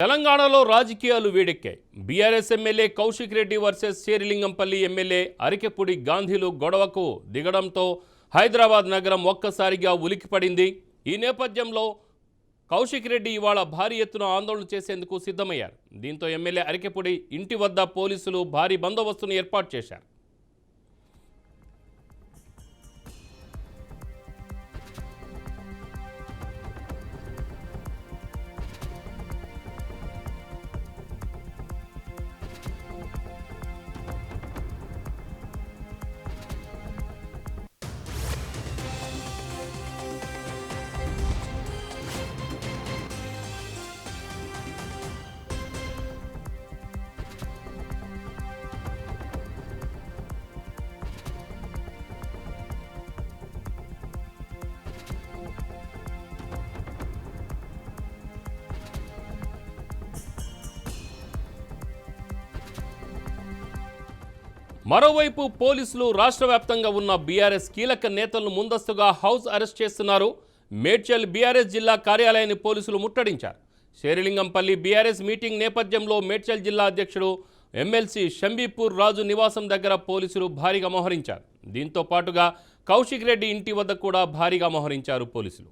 తెలంగాణలో రాజకీయాలు వేడెక్కాయి. BRS MLA Kaushik Reddy versus Serilingampally MLA Arikepudi గాంధీలు గొడవకు దిగడంతో హైదరాబాద్ నగరం ఒక్కసారిగా ఉలిక్కిపడింది. ఈ నేపథ్యంలో కౌశిక్ రెడ్డి ఇవాళ భారీ ఎత్తున ఆందోళన చేసేందుకు సిద్ధమయ్యారు. దీంతో ఎమ్మెల్యే అరికెపూడి ఇంటి వద్ద పోలీసులు భారీ బందోబస్తును ఏర్పాటు చేశారు. మరోవైపు పోలీసులు రాష్ట్ర వ్యాప్తంగా ఉన్న బీఆర్ఎస్ కీలక నేతలను ముందస్తుగా హౌస్ అరెస్ట్ చేస్తున్నారు. మేడ్చల్ బీఆర్ఎస్ జిల్లా కార్యాలయాన్ని పోలీసులు ముట్టడించారు. శేరిలింగంపల్లి బీఆర్ఎస్ మీటింగ్ నేపథ్యంలో మేడ్చల్ జిల్లా అధ్యక్షుడు ఎమ్మెల్సీ షంబీపూర్ రాజు నివాసం దగ్గర పోలీసులు భారీగా మోహరించారు. దీంతో పాటుగా కౌశిక్ రెడ్డి ఇంటి వద్ద కూడా భారీగా మోహరించారు పోలీసులు.